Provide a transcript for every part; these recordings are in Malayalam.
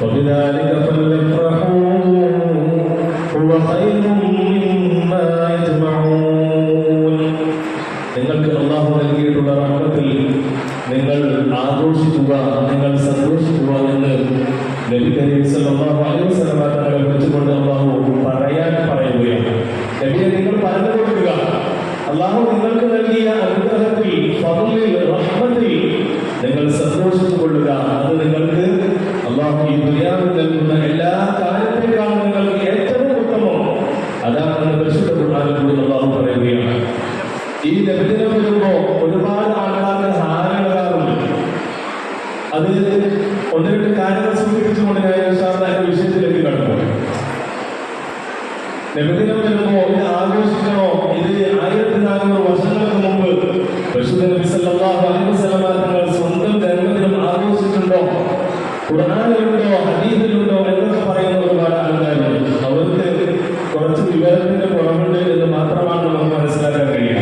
فبذلك فليفرحوا നബിദിനം വരുമ്പോ ഇത് ആഘോഷിക്കണോ? ഇത് 1400 വർഷങ്ങൾക്ക് മുമ്പ് പരിശുദ്ധ നബി സല്ലല്ലാഹു അലൈഹി വസല്ലം തങ്ങൾ സ്വന്തം ജന്മദിനം ആഘോഷിച്ചിട്ടുണ്ടോ? ഖുർആനിലുണ്ടോ ഹദീസിലുണ്ടോ എന്നൊക്കെ പറയുന്ന ഒരുപാട് ആൾക്കാരുണ്ട്. അവർക്ക് കുറച്ച് വിവരത്തിന്റെ കുറവുണ്ട് എന്ന് മാത്രമാണ് നമുക്ക് മനസ്സിലാക്കാൻ കഴിയുക.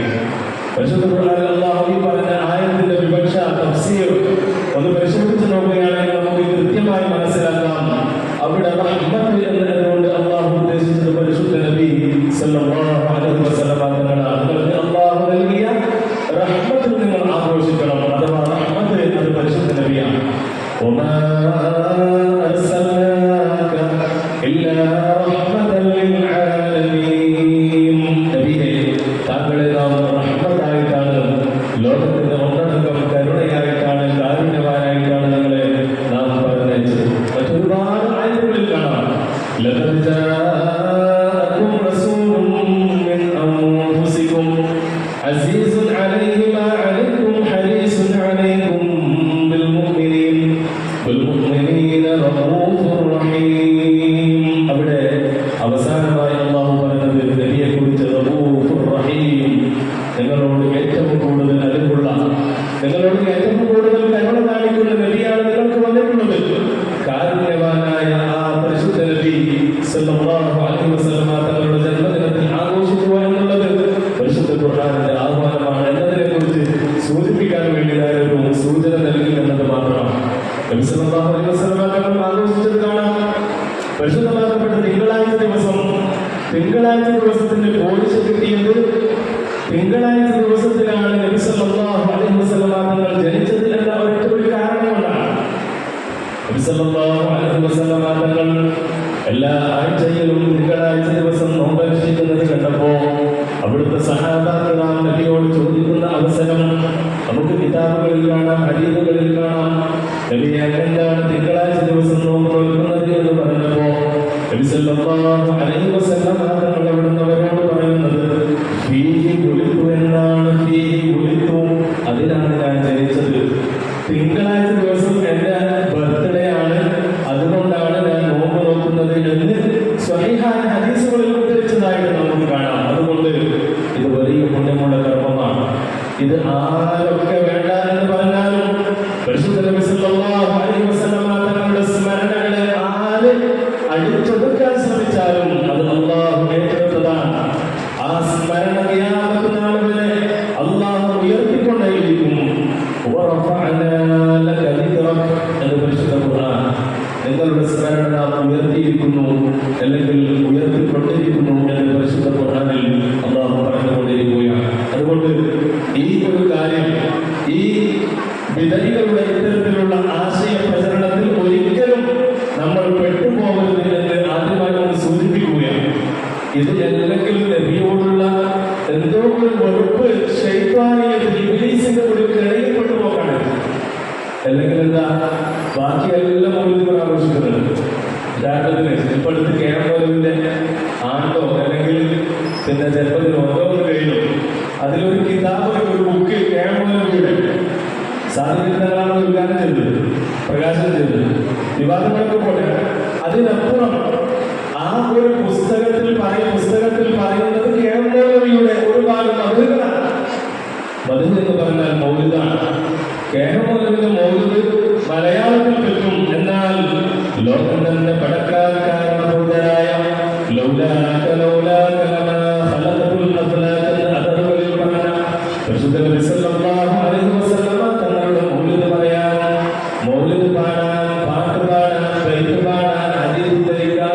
പരിശുദ്ധ ഖുർആനിൽ അല്ലാഹു ഈ പറഞ്ഞ ആയത്തിന്റെ വിവക്ഷ തഫ്സീർ ഒന്ന് പരിശോധിച്ച് നോക്കുകയാണെങ്കിൽ നമുക്ക് കൃത്യമായി മനസ്സിലാക്കാം. അവിടെ റഹ്മത്ത് എന്നതുകൊണ്ട് അല്ലാഹു ഉദ്ദേശിച്ചത് പരിശുദ്ധ നബി സല്ലല്ലാഹു അലൈഹി വസല്ലം തങ്ങളാണ്. അല്ലാഹു നൽകിയ റഹ്മത്ത് നിങ്ങൾ ആഘോഷിക്കണം. അഥവാ റഹ്മത്ത് അത് പരിശുദ്ധ നബിയാണ്. وما أرسلناك إلا رحمة للعالمين. നബിയെ താങ്കളെ നാം റഹ്മത്തായിട്ടാണ്, ലോകത്തിന്റെ ഒന്നടങ്കം കരുണയായിട്ടാണ്, കാരുണ്യവാനായിട്ടാണ് നിങ്ങളെ നാം പറഞ്ഞയച്ചത്. മറ്റൊരുപാട് ആയത്തുകളിൽ കാണാം, ലഖദ് ജാഅക്കും റസൂലുൻ മിൻ അൻഫുസികും അസീസുൻ അലൈഹി മാ അലൈക്കും ഹരീസുൻ അലൈക്കും അവിടെ അവസാനമായി അല്ലാഹു പറഞ്ഞത് നബിയെ കുറിച്ച് റഊഫുർ റഹീം, നിങ്ങളോട് ഏറ്റവും കൂടുതൽ അലിവുള്ള, നിങ്ങളോട് ഏറ്റവും കൂടുതൽ കരുണ കാണിക്കുന്ന നബിയാണ് നിങ്ങൾക്ക് വന്നിട്ടുള്ളത്. കാരുണ്യവാനായ ആ പരിശുദ്ധ നബി സല്ലല്ലാഹു അലൈഹി വസല്ലം തങ്ങളുടെ ജന്മദിനത്തിൽ ആഘോഷിക്കുക എന്നുള്ളത് പരിശുദ്ധ ഖുർആനിന്റെ ആഹ്വാനമാണ് എന്നതിനെ കുറിച്ച് സൂചിപ്പിക്കാൻ വേണ്ടി ഒരു സൂചന നൽകി എന്നത് മാത്രമാണ്. നബി സല്ലല്ലാഹു അലൈഹി വസല്ലം തങ്ങൾ ആഘോഷിച്ചത് കാണാം. പരിശുദ്ധമാക്കപ്പെട്ട തിങ്കളാഴ്ച ദിവസത്തിന്റെ പോളിഷ് കിട്ടിയത് തിങ്കളാഴ്ച ദിവസത്തിലാണ്. നബി സല്ലല്ലാഹു അലൈഹി വസല്ലം തങ്ങൾ ജനിച്ചത് എന്ന ഒരൊറ്റ ഒരു കാരണം കൊണ്ടാണ്. നബി സല്ലല്ലാഹു അലൈഹി വസല്ലം തങ്ങൾ എല്ലാ ആഴ്ചയിലും തിങ്കളാഴ്ച ദിവസം നോമ്പനുഷ്ഠിക്കുന്നത് കണ്ടപ്പോ അവിടുത്തെ സഹാബാക്കൾ നബിയോട് ചോദിക്കുന്ന അവസരം നമുക്ക് കിതാബുകളിൽ കാണാം, ഹദീസുകളിൽ കാണാം. നബി എന്താണ് തിങ്കളാഴ്ച ദിവസം നോമ്പ് നോക്കുന്നത് എന്ന് പറഞ്ഞപ്പോ നബി സല്ലല്ലാഹു അലൈഹി വസല്ലം തങ്ങൾ അവിടുന്ന് അവരോട് പറയുന്നത് ഫീഹി വുലിദു എന്നാണ്. ഫീഹി വുലിദു, അതിനാണ് ഞാൻ ജനിച്ചത്. തിങ്കളാഴ്ച ദിവസം എന്റെ ബർത്ത്ഡേ ആണ്, അതുകൊണ്ടാണ് ഞാൻ നോമ്പ് നോക്കുന്നത് എന്ന് സ്വഹീഹായ ഹദീസുകളിൽ ഉദ്ധരിച്ചതായിട്ട് നമുക്ക് കാണാം. അതുകൊണ്ട് ഇത് വലിയ പുണ്യമുള്ള കർമ്മമാണ്. ഇത് ആരൊക്കെ വേണ്ട എന്ന് പറഞ്ഞാലും പരിശുദ്ധ നബി സല്ലല്ലാഹു അലൈഹി വസല്ലം തങ്ങളുടെ സ്മരണകളെ ആര് അടിച്ചൊതുക്കാൻ ശ്രമിച്ചാലും അത് അല്ലാഹു ഏറ്റെടുത്തതാണ്. ആ സ്മരണ ഖിയാമത്ത് നാൾ വരെ അല്ലാഹു ഉയർത്തിക്കൊണ്ടേയിരിക്കും. വറഫഅനാ ലക ദിക്റക എന്ന് പരിശുദ്ധ ഖുർആൻ. നിങ്ങളുടെ സ്മരണ നാം ഉയർത്തിയിരിക്കുന്നു, അല്ലെങ്കിൽ ഉയർത്തിക്കൊണ്ടിരിക്കുന്നു എന്ന് പരിശുദ്ധ ഖുർആനിൽ അല്ലാഹു പറഞ്ഞുകൊണ്ടിരിക്കുകയാണ്. അതുകൊണ്ട് ഈ ഒരു കാര്യം, ഈ വിദഗ്ധരുടെ ഇത്തരത്തിലുള്ള ആശയ പ്രചരണത്തിൽ ഒരിക്കലും നമ്മൾ പെട്ടുപോകരുത് എന്ന് ആദ്യമായി നമ്മൾ സൂചിപ്പിക്കുകയാണ്. ഇത് അല്ലെങ്കിൽ നബിയോടുള്ള എന്തോ ഒരു വെറുപ്പ് ശൈത്വാനിയത്തിൽ ഇബ്ലീസിന്റെ ഒരു കിടയിൽപ്പെട്ടു പോകാണ്. അല്ലെങ്കിൽ എന്താ, ബാക്കിയെല്ലാം മൗലിദ് ആഘോഷിക്കുന്നുണ്ട്. ഉദാഹരണത്തിന് ഇപ്പോഴത്തെ കേരളത്തിന്റെ ആണ്ടോ അല്ലെങ്കിൽ പിന്നെ ജന്മദിനം ഓരോന്ന് കഴിഞ്ഞു, അതിലൊരു കിതാബ്, ഒരു ബുക്ക് കേരളയുടെ സാധനങ്ങളാണ് ഉദ്ഘാടനം ചെയ്തത്, പ്രകാശനം ചെയ്തത്. വിവാദങ്ങളൊക്കെ പോട്ടെ, അതിനപ്പുറം ആ ഒരു പുസ്തകത്തിൽ പറയുന്നത് കേരളയുടെ ഒരുപാട് മധുരങ്ങളാണ്. മധുര എന്ന് പറഞ്ഞാൽ മൗലിദാണ്. കേരളത്തിന്റെ മൗലിദ് മലയാളത്തിൽ പറ്റും, എന്നാൽ ലോകം തന്നെ പടക്കാരനായ ലൗലാക ലൗലാക ലമാ ഖലഖതുൽ അഫ്ലാക അതറുകളിൽ പറഞ്ഞ പരിശുദ്ധ നബി സല്ലല്ലാഹു അലൈഹി വസല്ലം തങ്ങളുടെ മൗലിദ് പറയാൻ, മൗലിദ് പാടാൻ, പാട്ട് പാടാൻ, ബൈത്ത് പാടാൻ, ഹദീസ് ധരിക്കാൻ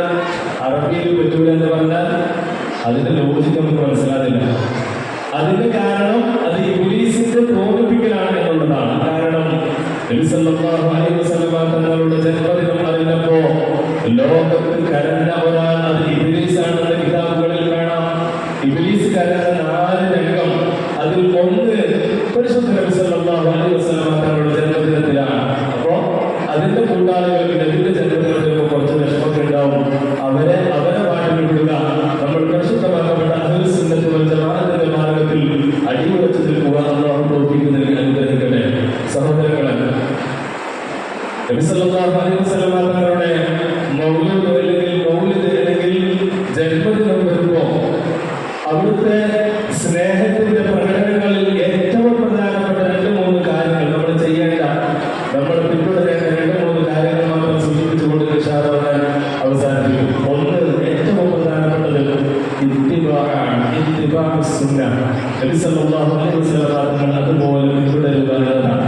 നബി സല്ലല്ലാഹു അലൈഹി വസല്ലം അതുപോലെ പിന്തുടരുക എന്നതാണ്.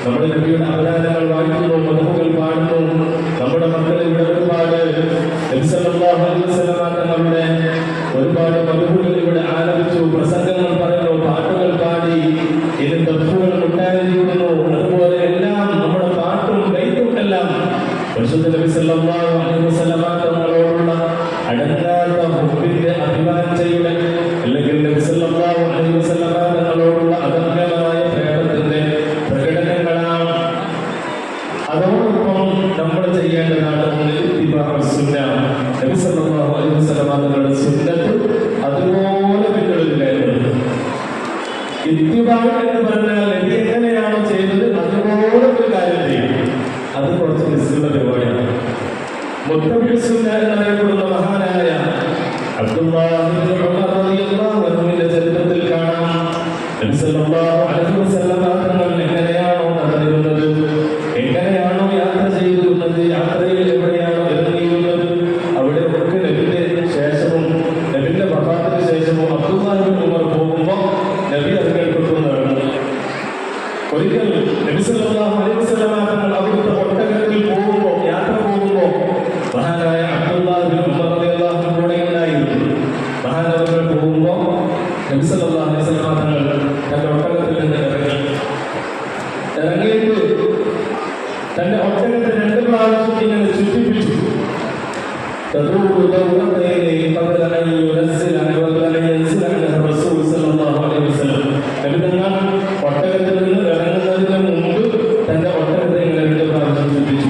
നമ്മുടെ നബിയുടെ അവതാരങ്ങൾ വായിക്കുന്നു, മദ്ഹുകൾ പാടുന്നു. നമ്മുടെ മക്കൾ ഇവിടെ ഒരുപാട് നബി സല്ലല്ലാഹു അലൈഹി വസല്ലം തങ്ങളുടെ ഒരുപാട് മദ്ഹുകൾ ഇവിടെ ആലപിച്ചു, പ്രസംഗങ്ങൾ പറയുന്നു, പാട്ടുകൾ പാടി, ഇനി തഫ്സീറുകൾ ഉണ്ടായിരിക്കുന്നു. അതുപോലെ എല്ലാം നമ്മുടെ പാട്ടും കൈത്തുമെല്ലാം പരിശുദ്ധ നബി സല്ലല്ലാഹു അലൈഹി വസല്ലം തങ്ങളോടുള്ള അടങ്ങാത്ത ഹുബ്ബിന്റെ അഭിവാഞ്ചയുടെ അല്ലെങ്കിൽ നബി സല്ലല്ലാഹു അലൈഹി വസല്ലം തങ്ങളോടുള്ള അദമ്യമായ പ്രേമത്തിന്റെ പ്രകടനങ്ങളാണ്. അതോടൊപ്പം നമ്മൾ ചെയ്യേണ്ടതാണ് സുന്ന. നബി സല്ലല്ലാഹു അലൈഹി വസല്ലം തങ്ങളുടെ സുന്നത്ത് അതുപോലെ പിന്തുടരുകയാണ്. ഇത്തിബാഅ് എന്ന് പറഞ്ഞാൽ നബി എങ്ങനെയാണോ ചെയ്തത് അതുപോലെ ഒരു കാര്യം ചെയ്യും. അത് കുറച്ച് റിസ്ക്കുള്ള പരിപാടിയാണ്. മുത്തബിഉ സുന്ന എന്നറിയപ്പെടുന്ന മഹാനായ അബ്ദുല്ലാഹ് ഇബ്നു ഉമർ റളിയല്ലാഹു അൻഹുവിന്റെ ചരിത്രത്തിൽ കാണാം, നബി സല്ലല്ലാഹു അലൈഹി വസല്ലം തങ്ങൾ എങ്ങനെയാണോ നടന്നിരുന്നത്, എങ്ങനെയാണോ യാത്ര ചെയ്തിരുന്നത്, യാത്രയിൽ എവിടെയാണോ ഇറങ്ങിയിരുന്നത്, അവിടെ ഒക്കെ നബിന്റെ ശേഷവും നബിന്റെ വഫാത്തിന് ശേഷവും അബ്ദുല്ലാഹ് ഇബ്നു ഉമർ പോകുമ്പോൾ നബി അത് കേൾക്കുന്നു നടന്നു. ഒരിക്കൽ നബി സല്ലല്ലാഹു അലൈഹി വസല്ലം തങ്ങൾ അവിടുത്തെ ഒട്ടകത്തിൽ പോകുമ്പോൾ, യാത്ര പോകുമ്പോൾ മഹാനായ അബ്ദുല്ലാഹ് ഇബ്നു ഉമർ റളിയല്ലാഹു അൻഹു കൂടെ ഉണ്ടായിരുന്നു. മഹാനവറുകൾ പോകുമ്പോൾ നബി സല്ലല്ലാഹു അലൈഹി വസല്ലം തങ്ങൾ തന്റെ ഒട്ടകത്തിൽ നിന്ന് ഇറങ്ങിയിട്ട് തന്റെ ഒട്ടകത്തെ 2 പ്രാവശ്യം ഇങ്ങനെ ചുറ്റിപ്പിടിച്ചു. ഒട്ടകത്തിൽ നിന്ന് ഇറങ്ങുന്നതിന് മുമ്പ് തന്റെ ഒട്ടകത്തെ ഇങ്ങനെ 2 പ്രാവശ്യം ചുറ്റിച്ചു.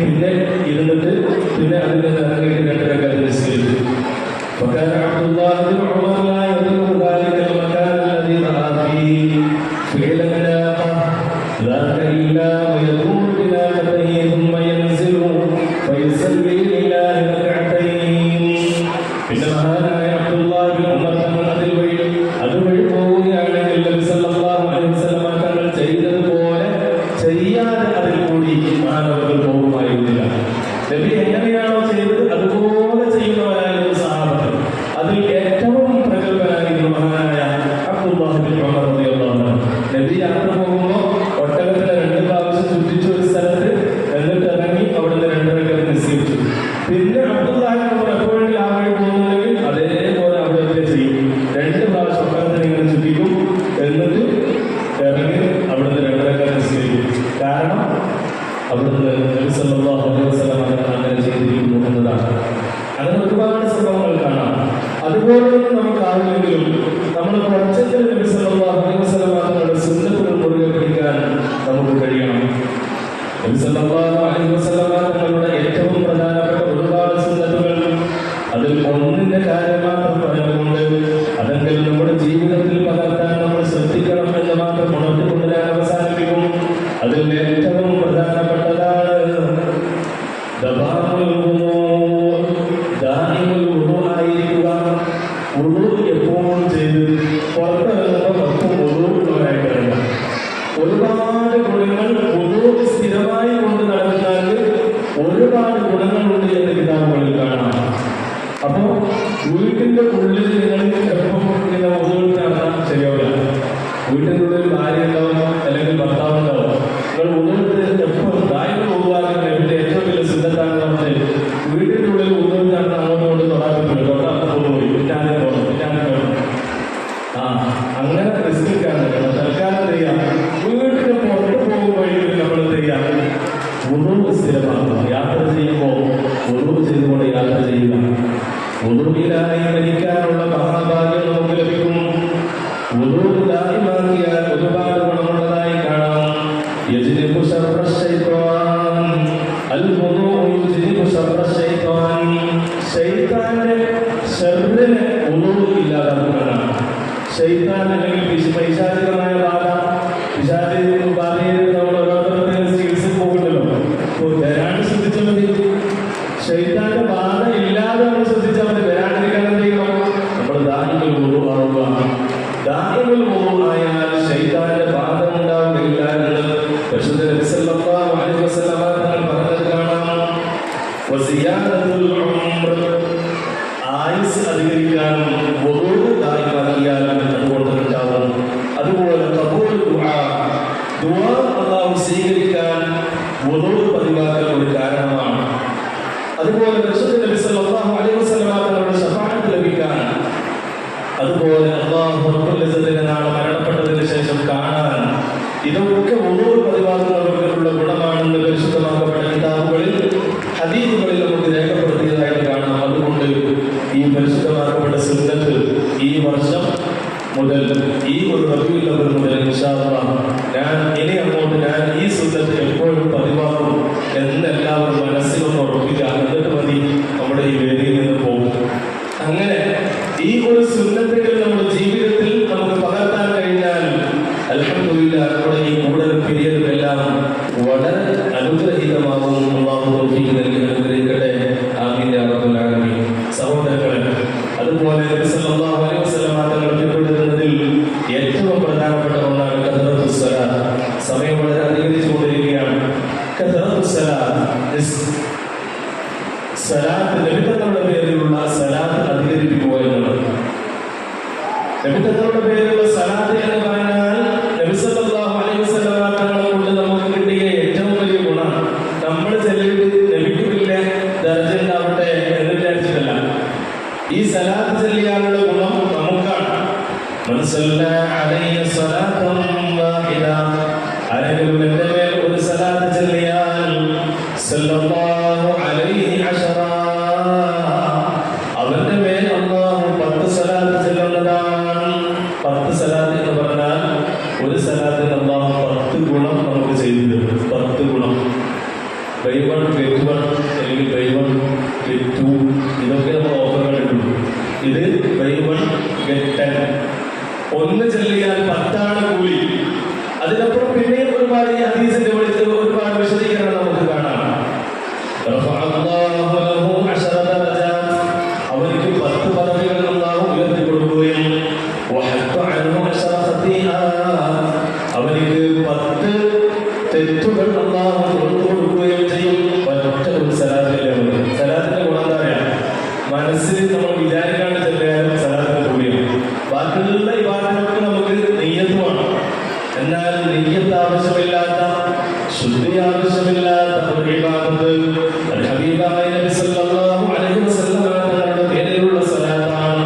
പിന്നെ ഇരുന്നിട്ട് പിന്നെ അതിന്റെ ഇറങ്ങിയിട്ട് 2 റക്അത്ത് നിസ്കരിച്ചു. وكان عبد الله بن عمر لا يدرك ذلك المكان الذي رأى فيه فعل الناقة ذاك إلا ويكون بناقته ثم ينزل فيصلي لله ركعتين. പിന്നെ മഹാനായ അബ്ദുല്ലാഹ് ബിൻ ഉമർ തങ്ങൾ അതുവഴി പോവുകയാണെങ്കിൽ നബി സല്ലല്ലാഹു അലൈഹി വസല്ലം തങ്ങൾ ചെയ്തതുപോലെ ചെയ്യാതെ അതിൽ കൂടി മഹാനവറുകൾ പോകുമായിരുന്നില്ല. നബി എങ്ങനെയാണോ ചെയ്തത് അതുപോലെ ചെയ്യുന്നവരായിരുന്നു സഹാബത്ത്. അതിൽ ഏറ്റവും പ്രഗത്ഭനായിരുന്നു മഹാനായ അബ്ദുല്ലാഹ് ബിൻ ഉമർ റളിയല്ലാഹു അൻഹു. നബി യാത്ര പോകുമ്പോൾ ഒട്ടകത്തിലെ 2 പ്രാവശ്യം ചുറ്റിച്ചു ഒരു സ്ഥലത്ത്, എന്നിട്ട് ഇറങ്ങി അവിടുന്ന് 2 റക്അത്ത് നിസ്കരിച്ചു. പിന്നെ അബ്ദുല്ലാഹ് ബിൻ ഉമർ എപ്പോഴെങ്കിലും ആ വഴി പോകുന്നുണ്ടെങ്കിൽ അതേപോലെ അവിടെ ചെയ്യും. 2 പ്രാവശ്യം ഒട്ടകത്തിന് ഇങ്ങനെ ചുറ്റിക്കും, എന്നിട്ട് ഇറങ്ങി അവിടുന്ന് 2 റക്അത്ത് നിസ്കരിക്കും. കാരണം അവിടുന്ന് നബി സല്ലല്ലാഹു അലൈഹി വസല്ലം അങ്ങനെ ചെയ്തിരിക്കുന്നു എന്നതാണ്. അങ്ങനെ ഒരുപാട് സംഭവങ്ങൾ കാണാം. അതുപോലെ നമുക്ക് ആരെങ്കിലും നമ്മൾ കുറച്ചെങ്കിലും നബി സല്ലല്ലാഹു അലൈഹി വസല്ലം തങ്ങളുടെ സുന്നത്തുകൾ മുറുകെ പിടിക്കാൻ നമുക്ക് കഴിയണം. നബി സല്ലല്ലാഹു അലൈഹി വസല്ലം തങ്ങളുടെ ഏറ്റവും പ്രധാനപ്പെട്ട ഒരുപാട് സുന്നത്തുകൾ, അതിൽ ഒന്നിന്റെ കാര്യം മാത്രം പറഞ്ഞുകൊണ്ട് അതെങ്കിൽ നമ്മുടെ ജീവിതത്തിൽ പകർത്താൻ നമ്മൾ ശ്രദ്ധിക്കണം എന്ന് മാത്രം ഉണർത്തിക്കൊണ്ട് ഞാൻ അവസാനിപ്പിക്കും. അതിൽ ഏറ്റവും പ്രധാനപ്പെട്ടതാണ് ആയിരിക്കുക. ഉളു എപ്പോഴും ചെയ്ത് പുറത്തിറങ്ങുമ്പോൾ ഉളുള്ളവരായിട്ട് ഇറങ്ങുക. ഒരുപാട് ഗുണങ്ങൾ ഉളു സ്ഥിരമായി കൊണ്ട് നടന്നാൽ ഒരുപാട് ഗുണങ്ങളുണ്ട് എന്ന് കിതാബുകളിൽ കാണാം. അപ്പോ വീട്ടിന്റെ ഉള്ളിൽ നിങ്ങൾ എപ്പം ഇങ്ങനെ ഉളു നടത്താൻ ശരിയാവില്ല. വീട്ടിന്റെ ഉള്ളിൽ ഭാര്യ ഉണ്ടാവും, അല്ലെങ്കിൽ ഭർത്താവ് ഉണ്ടാവും. നിങ്ങൾ ഉള്ളിൽ എപ്പോഴും ദായിരം ഉള്ളുവാക്കാൻ എവിടെ ഏറ്റവും വലിയ സിദ്ധത്താണ് പറഞ്ഞത്. വീട്ടിന്റെ ഉള്ളിൽ ഉള്ളിൽ നടന്ന് അങ്ങോട്ട് തൊടാൻ പോയി പിറ്റാനെ പോകണം. അങ്ങനെ റിസ്ക്കാണ്. തൽക്കാലം ചെയ്യാം. വീട്ടിന് പുറത്ത് പോകുമ്പോഴേക്കും നമ്മൾ ചെയ്യാം. ഉളു സ്ഥിരമാക്കുക. യാത്ര ചെയ്യുമ്പോൾ ഉളു ചെയ്തുകൊണ്ട് യാത്ര ചെയ്യുക. ഉളുവിലായി മരിക്കാനുള്ള മഹാഭാഗ്യം നമുക്ക് ലഭിക്കും. ഉളുവിലാക്കിയാൽ ഒരുപാട് ഗുണമുള്ളതായി കാണാം. യജ്നിബു ശർറ ശൈത്വാൻ അൽവുദു യജ്നിബു ശർറ ശൈത്വാൻ. ശൈത്താന്റെ ശർറിനെ ഉളു ഇല്ലാതാക്കുന്നതാണ്. ശൈത്താൻ അല്ലെങ്കിൽ പൈശാചികമായ ബാധ, പിശാചിക ബാധയിൽ നമ്മൾ ഓരോരുത്തരും ചികിത്സ പോകുന്നല്ലോ. അപ്പോൾ വരാണ്ട് ശ്രദ്ധിച്ചാൽ മതി. ശൈത്താന്റെ ബാധ ഇല്ലാതെ നമ്മൾ ശ്രദ്ധിച്ചാൽ മതി. വരാണ്ടിരിക്കാൻ എന്ത് ചെയ്യണം? നമ്മൾ ദാഹികൾ ഉളു ആവുക. പതിവാക്കൽ ഒരു കാരണമാണ്. അതുപോലെ പരിശുദ്ധ നബി സല്ലല്ലാഹു അലൈഹി വസല്ലം തങ്ങളുടെ ശഫാഅത്ത് ലഭിക്കാൻ, അതുപോലെ അല്ലാഹു റബ്ബുൽ ഇസ്സത്തിന് നാളെ മരണപ്പെട്ടതിന് ശേഷം കാണാൻ, ഇതൊക്കെ പതിവാക്കുന്നവർക്കുള്ള ഗുണമാണെന്ന് പരിശുദ്ധമാക്കപ്പെട്ട കിതാബുകളിൽ ഹദീസുകളിൽ നമുക്ക് രേഖപ്പെടുത്തിയതായിട്ട് കാണാം. അതുകൊണ്ട് ഈ പരിശുദ്ധമാക്കപ്പെട്ട സുന്നത്ത് ഈ വർഷം മുതൽ, ഈ ഒരു റബീഉൽ അവ്വൽ മുതൽ ഇൻഷാ അല്ലാഹ് ഇനി അങ്ങോട്ട് ഞാൻ ഈ സുന്നത്ത് എപ്പോഴും പതിവാക്കും എന്നെല്ലാവരും മനസ്സിലൊന്ന് ഉറപ്പിക്കുക. എന്നിട്ട് മതി നമ്മുടെ ഈ വേദിയിൽ നിന്ന് പോകും. അങ്ങനെ ഈ ഒരു സുന്നത്തുകൾ നമ്മുടെ ജീവിതത്തിൽ നമുക്ക് പകർത്താൻ കഴിഞ്ഞാൽ അൽഹംദുലില്ലാഹ് നമ്മുടെ ഈ കൂടുതൽ പീരിയഡും എല്ലാം വളരെ അനുഗ്രഹീതമാകും. അല്ലാഹു തൗഫീഖ് നൽകി അനുഗ്രഹിക്കട്ടെ. ആമീൻ യാ റബ്ബൽ ആലമീൻ. സഹോദരങ്ങളെ, അതുപോലെ നബി സല്ലല്ലാഹു അലൈഹി വസല്ലം തങ്ങൾ പിന്തുടരുന്നതിൽ ഏറ്റവും പ്രധാനപ്പെട്ട ഒന്നാണ് കഥറത്തുസ് സ്വലാത്ത്. സമയം വളരെ അധികരിച്ചുകൊണ്ടിരിക്കുകയാണ്. കഥറത്തുസ് സ്വലാത്ത്, നബി തങ്ങളുടെ പേരിലുള്ള സ്വലാത്ത് അധികരിപ്പിക്കുക എന്നുള്ളത്. നബി തങ്ങളുടെ പേരിലുള്ള സ്വലാത്ത് എന്ന് പറഞ്ഞാൽ നബി സല്ലല്ലാഹു അലൈഹി വസല്ലം തങ്ങളെ കൊണ്ട് നമുക്ക് കിട്ടിയ ഏറ്റവും വലിയ ഗുണം, നമ്മൾ ചെല്ലിട്ട് നബിക്ക് വലിയ ദർജ ഉണ്ടാവട്ടെ എന്ന് വിചാരിച്ചിട്ടല്ല, ഈ സ്വലാത്ത് ചൊല്ലിയാലുള്ള ഗുണം നമുക്കാണ്. മൻ സല്ലല്ലാ അലൈഹി സ്വലാത്തൻ വാഹിദ, ആരെങ്കിലും എൻ്റെ മേൽ ഒരു സ്വലാത്ത് ചൊല്ലിയാൽ സല്ലല്ലാഹു അലൈഹി അശറ, അവന്റെ മേൽ അല്ലാഹു 10 സ്വലാത്ത് ചൊല്ലുന്നതാണ്. 10 സ്വലാത്ത് എന്ന് പറഞ്ഞാൽ ഒരു സ്വലാത്തിന് അല്ലാഹു 10 ഗുണം നമുക്ക് ചെയ്തു തരും. 10 ഗുണം. ബൈ 1 ഗെറ്റ് 1 അല്ലെങ്കിൽ ബൈ 1 ഗെറ്റ് 2 ഇതൊക്കെ നമ്മൾ ഓഫറുകൾ കിട്ടും. ഇത് ബൈ 1 ഗെറ്റ് 10. ഒന്ന് ചൊല്ലിയാൽ 10 കൂലി. അതിനപ്പുറം പിന്നെയും ഒരുപാട് ഈ ഹദീസിന്റെ ഒരുപാട് വിശദീകരണം നമുക്ക് കാണാം. അവർക്ക് 10 പദവികൾ അല്ലാഹു ഉയർത്തി കൊടുക്കുകയും അവർക്ക് 10 തെറ്റുകൾ അല്ലാഹു പുറത്തു കൊടുക്കുകയും ചെയ്യും. ഒറ്റ ഒരു സലാത്തില്ല. സലാത്തിന്റെ ഗുണം എന്താ പറയാ? മനസ്സിൽ നമ്മൾ വിചാരിക്കാണ്ട് ചെല്ലാനും സലാത്തിന് കൂടിയാണ്. ബാക്കിയുള്ള ഈ വാക്കിനൊക്കെ നമുക്ക് നെയ്യത്തുമാണ്. എന്നാൽ നെയ്യത്ത് ആവശ്യമില്ലാത്ത, ശുദ്ധി ആവശ്യമില്ലാത്ത ഒരു ഇബാദത്ത് ഹബീബായ നബി സല്ലല്ലാഹു അലൈഹി വസല്ലം തങ്ങളുടെ പേരിലുള്ള സലാത്താണ്.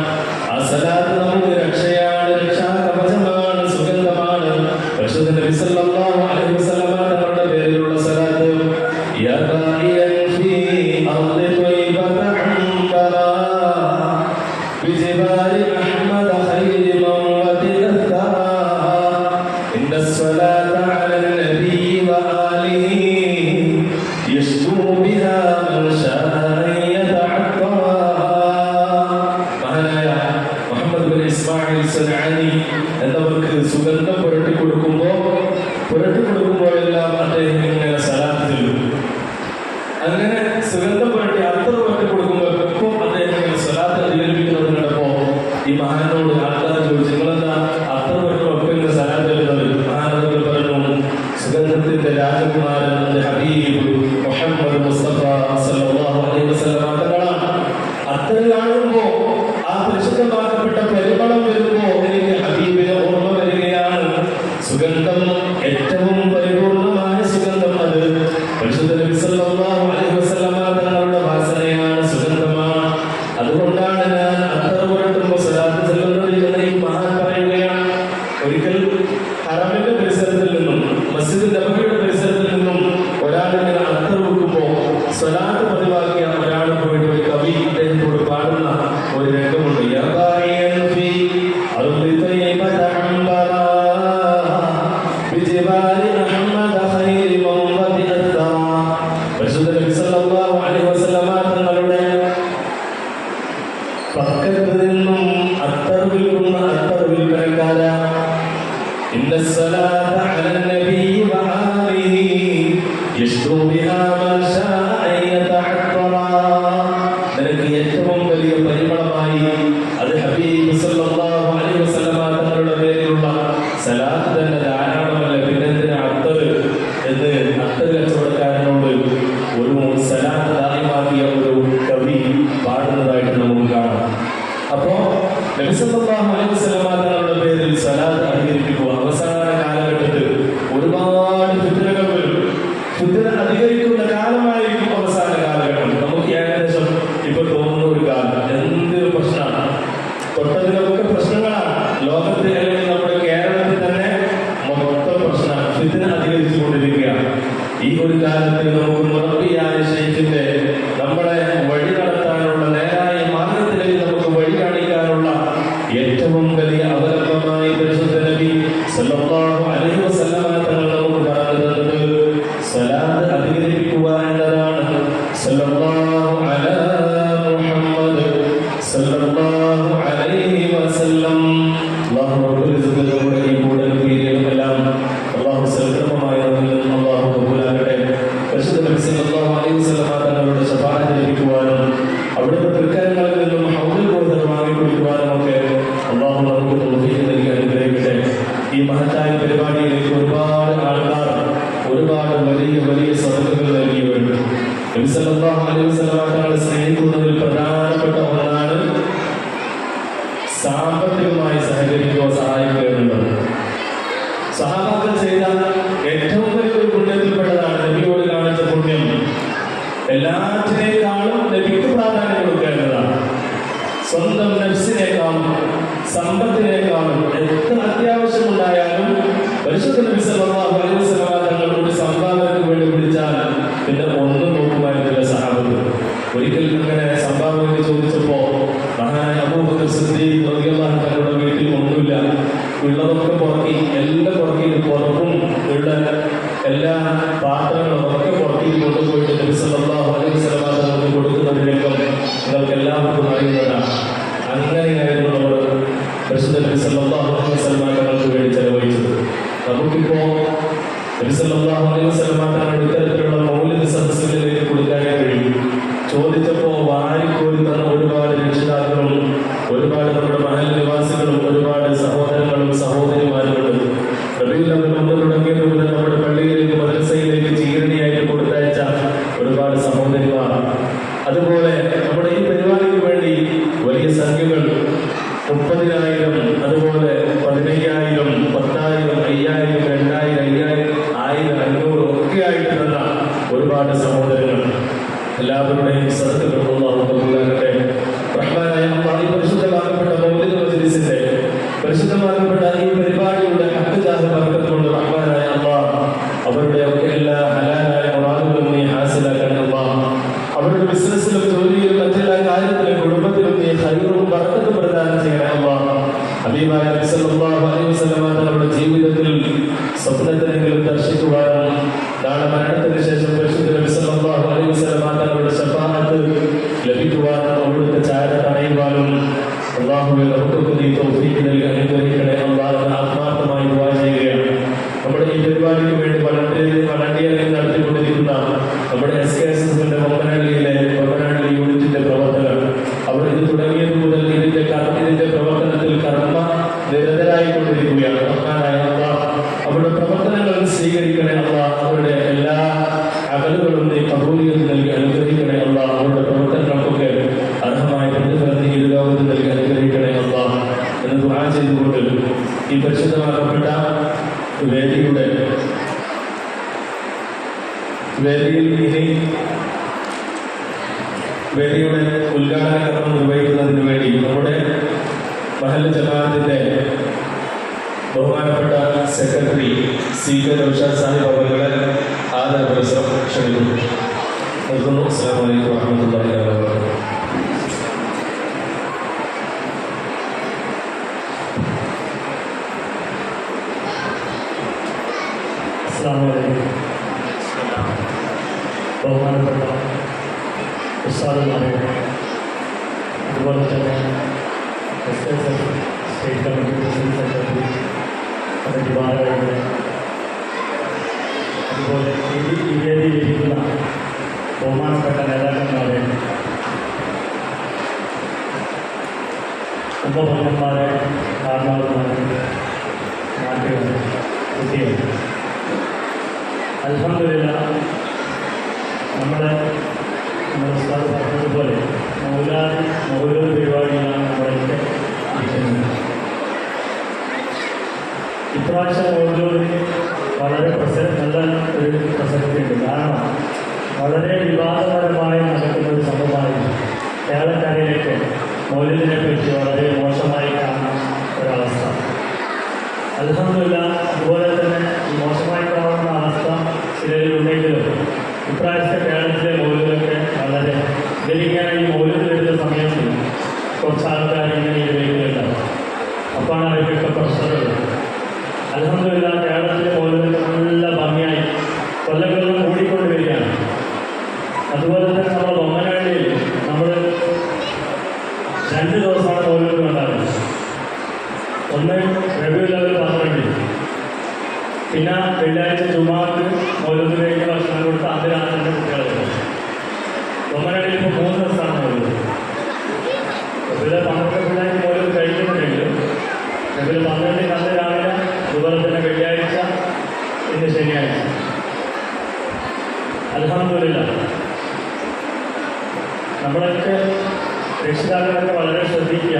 ആ സലാത്ത് നമുക്ക് രക്ഷയാണ്, രക്ഷാകവചമാണ്, സുഗന്ധമാണ്. പരിശുദ്ധ നബി സല്ലല്ലാഹു അലൈഹി വസല്ലം തങ്ങളുടെ പേരിലുള്ള സലാത്ത് യാ റായിയൻ ഫീ അർളി ത്വയ്ബത അംബറാ ബിജിബാരി അഹ്മദ ഖൈരി മൗഅതി അസ്താ ഇന്ന സ്വലാത അലൻ നബി വആലിഹി യശ്കൂ ബിഹാ മൻ ശാഅ യതഅത്താ. മഹാനായ മുഹമ്മദ് ബിൻ ഇസ്മായിൽ സനഅനി എന്നവർക്ക് സുഗന്ധം പുരട്ടി കൊടുക്കുമ്പോഴെല്ലാം അദ്ദേഹം ഇങ്ങനെ സലാത്ത് ചൊല്ലും. അങ്ങനെ സുഗന്ധം പുരട്ടി അത്തർ പുരട്ടി കൊടുക്കുമ്പോഴേക്കും അദ്ദേഹം ഇങ്ങനെ സലാത്ത് അധികരിപ്പിക്കുന്നത് കണ്ടപ്പോ ഈ മഹാനോട് ആൾക്കാർ ചോദിച്ചു, നിങ്ങളെന്താ അത്തർ പുരട്ടി ഇങ്ങനെ സലാത്ത് ചൊല്ലുന്നത്? മഹാനോട് പറഞ്ഞു, സുഗന്ധത്തിന്റെ രാജകുമാരൻ ഹബീബ് മുഹമ്മദ് മുസ്തഫ സല്ലല്ലാഹു അലൈഹി വസല്ലം തങ്ങളാണ്. അത്തർ കാണുമ്പോ, ആ പരിശുദ്ധമാക്കപ്പെട്ട പരിമളം വരുമ്പോ എനിക്ക് ഹബീബിനെ ഓർമ്മ വരികയാണ്. സുഗന്ധം ഏറ്റവും പരിപൂർണമായ സുഗന്ധം അത് പരിശുദ്ധ നബി സല്ലല്ലാഹു അലൈഹി വസല്ലം തങ്ങളുടെ വാസനയാണ്, സുഗന്ധമാണ്. അതുകൊണ്ടാണ് ഞാൻ അത്തർ പുരട്ടുമ്പോൾ സലാത്ത് ചൊല്ലുന്നത് എന്ന് ഈ മഹാൻ പറയുകയാണ്. ഒരിക്കൽ ഹറമിന്റെ പരിസരത്തിൽ നിന്നും മസ്ജിദ് നബവിയുടെ പരിസരത്തിൽ നിന്നും ഒരാളിങ്ങനെ അത്തർ വെക്കുമ്പോൾ സ്വലാത്ത് പതിവാക്കിയ ഒരാൾ പോയിട്ട് ഒരു കവി ഇദ്ദേഹത്തോട് പാടുന്ന ഒരു രംഗമുണ്ട്. യാ റായിയൻ ഫീ അർളി ത്വയ്ബത അംബറാ ബിജിബാരി അഹ്മദ ഖൈരി മൗഅതി അസ്താ. പരിശുദ്ധ നബി സല്ലല്ലാഹു അലൈഹി വസല്ലം തങ്ങളുടെ പക്കത്ത് നിന്നും അത്തർ വിൽക്കുന്ന അത്തർ വിൽപ്പനക്കാരാ, ഇന്ന സ്വലാത അലൻ നബി വആലിഹി യശ്കൂ ബിഹാ മൻ ശാഅ യതഅത്തറാ. നിനക്ക് ഏറ്റവും വലിയ പരിമളമായി അത് ഹബീബ് സല്ലല്ലാഹു അലൈഹി വസല്ലം തങ്ങളുടെ പേരിലുള്ള സലാത്ത് തന്നെ ധാരാളമല്ല, പിന്നെന്തിനാ അത്തർ എന്ന് അത്തർ കച്ചവടക്കാരനോട് ഒരു സലാത്ത് ദായിമാക്കിയ ഒരു കവി പാടുന്നതായിട്ട് നമുക്ക് കാണാം. അപ്പോ നബി സല്ലല്ലാഹു അലൈഹി വസല്ലം തങ്ങളുടെ പേരിൽ സലാത്ത് അധികരിപ്പിക്കുക. അവസാന കാലഘട്ടത്തിൽ ഒരുപാട് ഫിത്നകൾ വരും. ഫിത്ന അധികരിക്കും അധികരിക്കുന്ന കാലമായിരിക്കും അവസാന കാലഘട്ടം. നമുക്ക് ഏകദേശം ഇപ്പൊ തോന്നുന്ന ഒരു കാലം എന്തൊരു പ്രശ്നമാണ്, തൊട്ടതിലൊക്കെ പ്രശ്നങ്ങളാണ്. ലോകത്തിൽ അല്ലെങ്കിൽ നമ്മുടെ കേരളത്തിൽ തന്നെ മൊത്തം പ്രശ്നം ഫിത്ന അധികരിച്ചുകൊണ്ടിരിക്കുകയാണ്. ഈ ഒരു കാലത്തിൽ നമുക്ക് മുറബിയായ ശൈഖിന്റെ നമ്മളെ വഴി നടത്താനുള്ള നേരായ മാർഗത്തിലേക്ക് നമുക്ക് വഴി കാണിക്കാനുള്ള ഏറ്റവും വലിയ അവലംബമായി പരിശുദ്ധ നബി സല്ലല്ലാഹു അലൈഹി വസല്ലമ തങ്ങൾ നമുക്ക് പറഞ്ഞു തന്നത് സ്വലാത്ത് അധികരിപ്പിക്കുക എന്നതാണ്. സല്ലല്ലാഹു അലാ മുഹമ്മദ് സല്ലല്ലാഹു അലൈഹി വസല്ലം. അല്ലാഹു റബ്ബുൽ ഇസ്സത്ത് നമ്മുടെ ഈ കൂടുതൽ പേരുകളെല്ലാം അല്ലാഹു സൽക്രമമായി നൽകുന്നു. അല്ലാഹു കബൂലാക്കട്ടെ. പരിശുദ്ധ നബി സല്ലല്ലാഹു അലൈഹി വസല്ലമ തങ്ങളുടെ ശഫാഅത്ത് ലഭിക്കുവാനും അവിടുത്തെ തൃക്കരങ്ങളിൽ നിന്നും ഹൗദുൽ കൗസർ വാങ്ങി കുടിക്കുവാനും ഒക്കെ അല്ലാഹു നമുക്ക് തൗഫീഖ് നൽകി അനുഗ്രഹിക്കട്ടെ. ഈ മഹത്തായ പരിപാടിയിലേക്ക് ഒരുപാട് ആൾക്കാർ ഒരുപാട് വലിയ വലിയ സദഖകൾ നൽകിയവരുണ്ട്. നബി സല്ലല്ലാഹു അലൈഹി വസല്ലമ തങ്ങളെ സ്നേഹിക്കുന്നതിൽ പ്രധാനപ്പെട്ട ഒന്നാണ് സാമ്പത്തികമായി സഹകരിക്കുക, സഹായിക്കുക എന്നുള്ളത്. സഹാബാക്കൾ ചെയ്ത ഏറ്റവും വലിയൊരു പുണ്യത്തിൽപ്പെട്ടതാണ് നബിയോട് കാണിച്ച പുണ്യം. എല്ലാറ്റിനേക്കാളും നബിക്ക് പ്രാധാന്യം കൊടുക്കേണ്ടതാണ്. സ്വന്തം നഫ്സിനേക്കാളും സമ്പത്തിനേക്കാളും എത്ര അത്യാവശ്യമുണ്ടായാലും പരിശുദ്ധ നബി സല്ലല്ലാഹു അലൈഹി വസല്ലമ തങ്ങൾ ഒരു സംഭാവനയ്ക്ക് വേണ്ടി വിളിച്ചാൽ പിന്നെ ഒന്നും നോക്കുമായിരുന്നില്ല സഹാബത്ത്. ഒരിക്കൽ ഇങ്ങനെ സംഭാവനയ്ക്ക് ചോദിച്ചപ്പോ മഹാനായ അബൂബക്കർ സിദ്ദീഖ് റളിയല്ലാഹു തആലയുടെ വീട്ടിൽ ഒന്നുമില്ല, ഉള്ളതൊക്കെ പുറക്കി, എല്ലാം പുറക്കി, പുറത്തും ഉള്ള എല്ലാ പാത്രങ്ങളും ഒക്കെ പുറക്കി കൊണ്ടുപോയിട്ട് നബി സല്ലല്ലാഹു അലൈഹി വസല്ലമ തങ്ങൾക്ക് കൊടുക്കുന്നതിനേക്കാൾ നിങ്ങൾക്ക് എല്ലാവർക്കും അറിയുന്നതാണ്. അങ്ങനെയായിരുന്നു നമ്മൾ പരിശുദ്ധ നബി സല്ലല്ലാഹു അലൈഹി വസല്ലമ തങ്ങൾക്ക് വേണ്ടി ചെലവഴിച്ചത്. നമുക്കിപ്പോ നബി സല്ലല്ലാഹു അലൈഹി വസല്ലമ തങ്ങളുടെ ഇത്തരത്തിലുള്ള മൗലിദ് സദസ്സുകളിലേക്ക് കൊടുക്കാനേ കഴിയും. ചോദിച്ചപ്പോ വാരിക്കോരി തന്ന ഒരുപാട് രക്ഷിതാക്കളും ഒരുപാട് നമ്മുടെ മഹൽ നിവാസികളും ഒരുപാട് സഹോദരങ്ങളും സഹോദരിമാരുമുണ്ട്. റബീഉൽ അവ്വൽ തുടങ്ങിയത് മുതൽ നമ്മുടെ പള്ളിയിലേക്ക് മദ്രസയിലേക്ക് ചീരണിയായിട്ട് കൊടുത്തയച്ച ഒരുപാട് സഹോദരിമാർ, അതുപോലെ നമ്മുടെ ഈ പരിപാടിക്ക് വേണ്ടി വലിയ സംഖ്യകൾ 30,000, അതുപോലെ 15,000, 10,000, 5,000, 2,000, 5,000, 500 ഒക്കെ ആയിട്ട് തന്ന ഒരുപാട് സഹോദരങ്ങൾ, എല്ലാവരുടെയും സദഖകൾ അല്ലാഹു കബൂലാക്കട്ടെ. റഹ്മാനായ അല്ലാഹു ഈ പരിശുദ്ധമാക്കപ്പെട്ട മൗലിദ് മജ്ലിസിന്റെ പരിശുദ്ധമാക്കപ്പെട്ട ഈ പരിപാടിയുടെ ഹഖ് ജാഹ ബർക്കത്ത് കൊണ്ട് റഹ്മാനായ അല്ലാഹു അവരുടെ ഒക്കെ എല്ലാ ഹലാലായ മുറാദുകളും നീ ഹാസിലാക്കണേ അല്ലാഹു. അവരുടെ ബിസിനസ്സിലും ജോലിയിലും മറ്റെല്ലാ കാര്യത്തിലും കുടുംബത്തിലും നീ ഖൈറും ബർക്കത്തും പ്രദാനം ചെയ്യണേ അല്ലാഹു. ഹബീബായ നബി സല്ലല്ലാഹു അലൈഹി വസല്ലമ തങ്ങളുടെ ജീവിതത്തിൽ സ്വപ്നത്തിലെങ്കിലും ദർശിക്കുവാനും നാളെ മരണത്തിന് ശേഷം പരിശുദ്ധ നബി സല്ലല്ലാഹു അലൈഹി വസല്ലമ തങ്ങളുടെ ശഫാഅത്ത് ലഭിക്കുവാനും അവിടുത്തെ ചാരത്ത് അണയുവാനും അല്ലാഹുവേ നമുക്കൊക്കെ നീ തൗഫീഖ് നൽകി അനുഗ്രഹിക്കണേ അല്ലാഹു. ആത്മാർത്ഥമായി ദുആ ചെയ്യുകയാണ്. നമ്മുടെ ഈ പരിപാടിക്ക് വേണ്ടി വളണ്ടിയറിംഗ് നടത്തിക്കൊണ്ടിരിക്കുന്ന നമ്മുടെ SKSSന്റെ പൊമ്മനഹള്ളി യൂണിറ്റിന്റെ പ്രവർത്തകർ, അവർ ഇത് തുടങ്ങിയത് മുതൽ ഇതിന്റെ പ്രവർത്തനത്തിൽ കർമ്മ നിരതരായിക്കൊണ്ടിരിക്കുകയാണ്. അവരുടെ പ്രവർത്തനങ്ങൾ സ്വീകരിക്കണേ അല്ലാഹു. അവരുടെ എല്ലാ അകലുകളും നീ കബൂലിയത്ത് നൽകി അനുഗ്രഹിക്കണേ അല്ലാഹു. അവരുടെ പ്രവർത്തനങ്ങൾക്കൊക്കെ അർഹമായ പ്രതിഫലം നീ ഈ ലോകത്ത് നൽകി അനുഗ്രഹിക്കണേ അല്ലാഹു എന്ന് ദുആ ചെയ്തുകൊണ്ട് ഈ പരിശുദ്ധമാക്കപ്പെട്ട വേദിയുടെ ഉദ്ഘാടന കർമ്മം നിർവഹിക്കുന്നതിന് വേണ്ടി നമ്മുടെ മഹല്ല് ജമാഅത്തിന്റെ ബഹുമാനപ്പെട്ട സെക്രട്ടറി CK നൗഷാദ് സാഹിബ് അവരുടെ ആദരപുരസ്സരം ക്ഷണിക്കുന്നു. നിർത്തുന്നു. അസ്സലാമു അലൈക്കും വറഹ്മത്തുള്ളാഹി വബറകാതുഹു. ബഹുമാനപ്പെട്ട ഉസ്താദുമാരെ, അതുപോലെ തന്നെ SKSS state committee president secretary, committee ഭാരവാഹികളെ, അതുപോലെ ഈ വേദിയിലിരിക്കുന്ന ബഹുമാനപ്പെട്ട നേതാക്കന്മാരെ, ഉപഭരണന്മാരെ, കാരണവന്മാരെ, നാട്ടുകാരെ, കുട്ടികൾ, അൽഹംദുലില്ലാഹ് നമ്മുടെ ഉസ്താദ് പറഞ്ഞതുപോലെ മൗലൂദ് പരിപാടിയാണ് നമ്മളൊക്കെ ഇരിക്കുന്നത്. ഇപ്രാവശ്യം മൗലൂദിന് വളരെ നല്ല ഒരു പ്രസക്തിയുണ്ട്. കാരണം വളരെ വിവാദപരമായി നടക്കുന്ന ഒരു സംഭവമായിരുന്നു. കേരളക്കരയിലേക്ക് മൗലിദിനെ പറ്റി വളരെ മോശമായി കാണുന്ന ഒരവസ്ഥ. അൽഹംദുലില്ലാഹ് അതുപോലെ തന്നെ ഈ മോശമായി കാണുന്ന അവസ്ഥ ചിലരിലുണ്ടെങ്കിലും ഇപ്രാവശ്യത്തെ കേരളത്തിലെ മൗലിദൊക്കെ വളരെ ഇതിലിങ്ങനെ ഈ മൗലിദ് വരുന്ന സമയത്ത് കുറച്ച് ആൾക്കാർ ഇങ്ങനെ ഇതിലേക്കുണ്ടാവും. അപ്പോഴാണ് അവർക്കൊക്കെ പ്രശ്നങ്ങൾ. അൽഹംദുലില്ലാഹ് കേരളത്തിലെ മൗലിദൊക്കെ നല്ല ഭംഗിയായി കൊല്ലം കൂടിക്കൊണ്ട് വരികയാണ്. അതുപോലെ തന്നെ നമ്മുടെ ബൊമ്മനാടിയിൽ നമ്മൾ 2 ദിവസമാണ് മൗലിദ് ഉണ്ടാകുന്നത്. ഒന്ന് റബീഉൽ അവ്വൽ 12, പിന്നെ വെള്ളിയാഴ്ച ജുമാക്ക് മൗലിദിലേക്ക് ഭക്ഷണം കൊടുത്ത് അന്ന് രാത്രി കുട്ടികളുണ്ട്. ബൊമ്മനാടിയിൽ ഇപ്പോൾ 3 ദിവസമാണ് മൗലിദ്. റബീഉൽ 12 പിള്ളേർക്ക് മൗലിദ് കഴിക്കുന്നുണ്ടെങ്കിലും റബീഉൽ 12 അന്ന് രാവിലെ, അതുപോലെ തന്നെ വെള്ളിയാഴ്ച, ഇന്ന് ശനിയാഴ്ച. അൽഹംദുലില്ലാഹ് നമ്മളൊക്കെ രക്ഷിതാക്കളൊക്കെ വളരെ ശ്രദ്ധിക്കുക.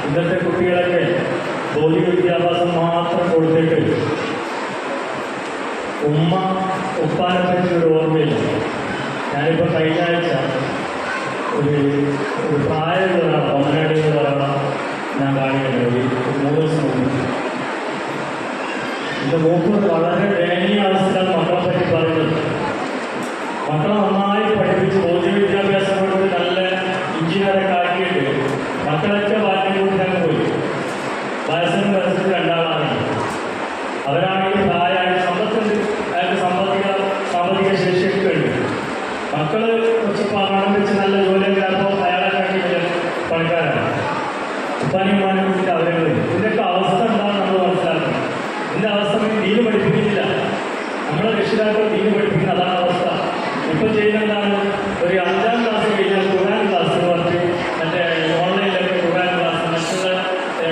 ഇന്നത്തെ കുട്ടികളൊക്കെ ഭൗതിക വിദ്യാഭ്യാസം മാത്രം കൊടുത്തിട്ട് ഉപ്പാനെ പറ്റി ഒരു ഓർമ്മയില്ല. ഞാനിപ്പോൾ കഴിഞ്ഞ ആഴ്ച ഒരു പ്രായമുള്ള ഒരാൾ ബൊമ്മനാടി എന്ന് പറയുന്ന ഞാൻ കാണുകയുണ്ടായി 3 ദിവസം മുമ്പ്. എൻ്റെ മൂപ്പ് വളരെ ദയനീയ അവസ്ഥയാണ് മക്കളെ പറ്റി പറയുന്നത്. മക്കളെ നന്നായി പഠിപ്പിച്ച് ഭൗതിക വിദ്യാഭ്യാസം കൊണ്ട് നല്ല എഞ്ചിനീയറൊക്കെ ആക്കിയിട്ട് മക്കളൊക്കെ വാറ്റിൽ കൂട്ടിനൊക്കെ പോയി. വയസ്സിന് 2 അവരാണെങ്കിൽ പ്രായമായി സമ്പത്തുണ്ട്, അയാൾക്ക് സാമ്പത്തിക ശേഷിയൊക്കെ ഉണ്ട്. മക്കള് കുറച്ച് പണം വെച്ച് നല്ല ജോലിയൊക്കെ ആകുമ്പോൾ അയാളെ കാട്ടിയില്ല പണിക്കാരാണ്. ഉപ്പാനും ഉമ്മാനും കൂട്ടിയിട്ട് അവരെ ഇതിൻ്റെയൊക്കെ അവസ്ഥ എന്താണെന്ന് നമ്മൾ മനസ്സിലാക്കണം. ഇതിൻ്റെ അവസ്ഥ ദീന് പഠിപ്പിക്കുന്നില്ല. നമ്മളെ രക്ഷിതാക്കൾ ദീന് പഠിപ്പിക്കുന്ന അതാണ് അവസ്ഥ. ഇപ്പോൾ ചെയ്യുന്നതാണ് ഒരു 5ാം ക്ലാസ് കഴിഞ്ഞാൽ ഖുർആൻ ക്ലാസ് പറഞ്ഞ് മറ്റേ ഓൺലൈനിലൊക്കെ ഖുർആൻ ക്ലാസ് മറ്റുള്ള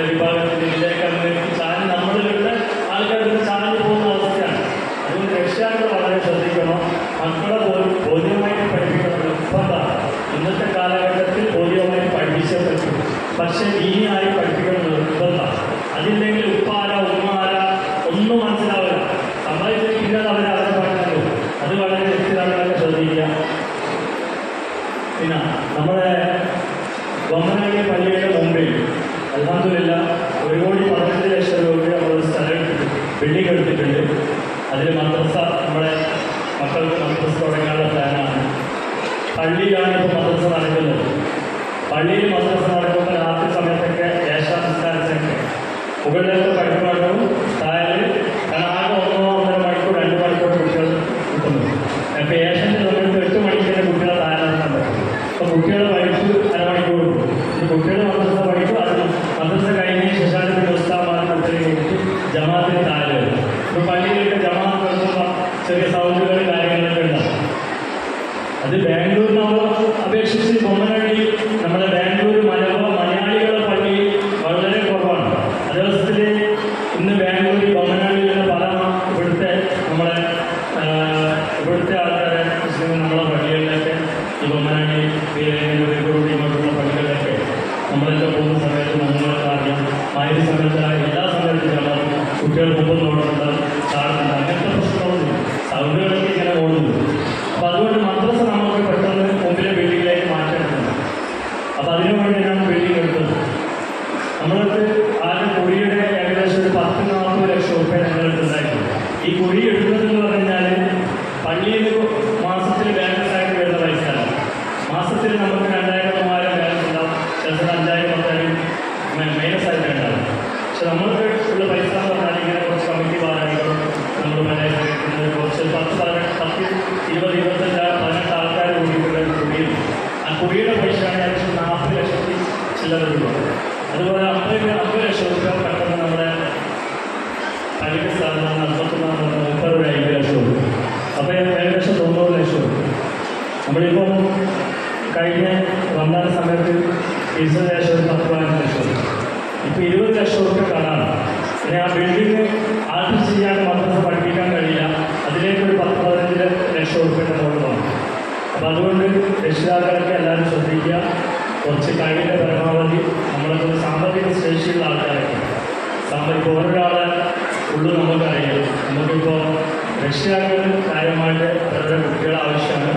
വിഭാഗത്തിൽ ഇതിലേക്ക് ചാനൽ നമ്മളിലുള്ള ആൾക്കാർക്ക് ചാനൽ പോകുന്ന അവസ്ഥയാണ്. അതുകൊണ്ട് രക്ഷിതാക്കൾ വളരെ ശ്രദ്ധിക്കണം. മക്കളെ ബോധ്യമായിട്ട് പഠിപ്പിക്കണം. നിർബന്ധമാണ്. ഇന്നത്തെ കാലഘട്ടത്തിൽ ബോധ്യമായിട്ട് പഠിപ്പിച്ചേ പറ്റും. പക്ഷേ ദീനിയായി പഠിപ്പിക്കണം നിർബന്ധമാണ്. അതില്ലെങ്കിൽ ഉപ്പാര ഉമ്മാര ഒന്നും മനസ്സിലാവില്ല. സമ്മതിച്ചിരിക്കുന്നത് അവരെ പറഞ്ഞല്ലോ. അത് വളരെ രക്ഷിതാക്കളൊക്കെ ശ്രദ്ധിക്കുക. പിന്നെ നമ്മുടെ ബൊമ്മനാടി പള്ളിയുടെ മുമ്പിൽ അൽഹംദുലില്ലാഹ് 1,15,00,000 രൂപ നമ്മളൊരു സ്ഥലം ബിൽഡിംഗ് എടുത്തിട്ടുണ്ട്. അതിൽ മദ്രസ, നമ്മുടെ മക്കൾക്ക് മദ്രസ തുടങ്ങാനുള്ള പ്ലാനാണ്. പള്ളിയിലാണ് ഇപ്പോൾ മദ്രസ നടക്കുന്നത്. പള്ളിയിൽ മദ്രസ നടക്കുമ്പോൾ രാത്രി സമയത്തൊക്കെ ഏശാനസ്കാരത്തൊക്കെ മുകളിലൊക്കെ പഠിപ്പാട്ടവും താഴെ ആകെ 1.5 മണിക്കൂർ 2 മണിക്കൂർ കുട്ടികൾ കിട്ടുന്നു. അപ്പോൾ ഏഷ്യൻ്റെ സമയത്ത് 8 മണിക്ക് തന്നെ കുട്ടികളെ താഴെ നടത്താൻ പറ്റും. അപ്പോൾ കുട്ടികളെ പഠിച്ച് അരമണിക്കൂർ കിട്ടും. ഈ കുട്ടികളെ മദ്രസ പഠിക്കും. അത് മദ്രസ കഴിഞ്ഞ് ശശാനത്തിൻ്റെ ഉസ്താദ് കുട്ടികളെ കൊടുത്ത് ജമാഅത്തിന് താഴെ വരും. ഇപ്പോൾ പള്ളിയിലൊക്കെ ജമാഅത്ത് നടത്തുമ്പോൾ ചെറിയ സൗകര്യങ്ങളും കാര്യങ്ങളൊക്കെ ഉണ്ടാവും. അത് ബാംഗ്ലൂരിനെ അപേക്ഷിച്ച് ബൊമ്മനാടി നമ്മുടെ ബാംഗ്ലൂർ മലയാളികളുടെ പള്ളി വളരെ കുറവാണ്. ദിവസത്തിൽ ഇന്ന് ബാംഗ്ലൂരിൽ ബൊമ്മനാടിയിലുള്ള പല ഇവിടുത്തെ ആൾക്കാരെ നമ്മളെ പള്ളികളിലൊക്കെ ഈ ബൊമ്മനാടി മറ്റുള്ള പള്ളികളിലൊക്കെ നമ്മളൊക്കെ പോകുന്ന സമയത്ത് നമ്മളൊക്കെ അറിയാം. ആയിര സമയത്ത് എല്ലാ സമയത്തും നമ്മൾ കുട്ടികൾ മുമ്പ് ചാടുന്നുണ്ട്. അങ്ങനത്തെ പ്രശ്നങ്ങളൊന്നും സൗകര്യങ്ങളൊക്കെ ഇങ്ങനെ ഓടുന്നുണ്ട്. അപ്പോൾ അതുകൊണ്ട് മദ്രസ നമുക്ക് പെട്ടെന്ന് മുമ്പിലെ ബിൽഡിങ്ങിലേക്ക് മാറ്റേണ്ടതുണ്ട്. അപ്പോൾ അതിനു വേണ്ടിയാണ് ബിൽഡിംഗ് എടുത്തത്. നമ്മൾക്ക് ആദ്യം കുഴിയുടെ ഏകദേശം ഒരു 10-40 ലക്ഷം രൂപ ഞങ്ങളെടുത്തുണ്ടായിരുന്നു. ഈ കുഴി എടുക്കുന്നതെന്ന് പറഞ്ഞാൽ പള്ളിയിൽ മാസത്തിൽ ബാലൻസ് ആയിട്ട് വരുന്ന പൈസയാണ്. മാസത്തിൽ നമുക്ക് 2,000-3,000 ബാലൻസ് ഉണ്ടാവും. ചിലപ്പോൾ 5,000-10,000 മൈനസ് ആയിട്ട് ഉണ്ടാവും. പക്ഷെ നമ്മൾക്ക് ഉള്ള പൈസ എന്ന് പറഞ്ഞാൽ ഇങ്ങനെ കുറച്ച് കമ്മിറ്റി വാടകകളും നമ്മൾ കുറച്ച് 10-20-25-18 ആൾക്കാർ കൂടിയിട്ടുള്ള കുഴിയിൽ ആ കുഴിയുടെ പൈസയാണ് ഏകദേശം 40 ലക്ഷത്തി ചില്ലറ രൂപ. അതുപോലെ 50 ലക്ഷം രൂപ പെട്ടെന്ന് നമ്മുടെ പള്ളിക്ക് സ്ഥാപനം നടത്തുന്ന 30-50 ലക്ഷം രൂപ. അപ്പോൾ ഏകദേശം 90 ലക്ഷം രൂപ. നമ്മളിപ്പോൾ കഴിഞ്ഞ റമദാൻ സമയത്ത് 20 ലക്ഷം 10-15 ലക്ഷം രൂപ. ഇപ്പോൾ 20 ലക്ഷം രൂപ കടമാണ്. പിന്നെ ആ ബിൽഡിങ് ആദ്യം ചെയ്യാൻ മദ്രസ പഠിപ്പിക്കാൻ കഴിയില്ല. അതിലേക്കൊരു 10-15 ലക്ഷം രൂപയുടെ മുകളിൽ വേണം. അപ്പോൾ അതുകൊണ്ട് രക്ഷിതാക്കളൊക്കെ എല്ലാവരും ശ്രദ്ധിക്കുക. കുറച്ച് കഴിവിൻ്റെ പരമാവധി നമ്മളൊക്കെ സാമ്പത്തിക ശേഷിയുള്ള ആൾക്കാരൊക്കെ ഇപ്പോൾ ഓരോരാളെ ഉള്ളു നമുക്കറിയാം. നമുക്കിപ്പോൾ രക്ഷിതാക്കൾ കാര്യമായിട്ട് അവരുടെ കുട്ടികളെ ആവശ്യമാണ്.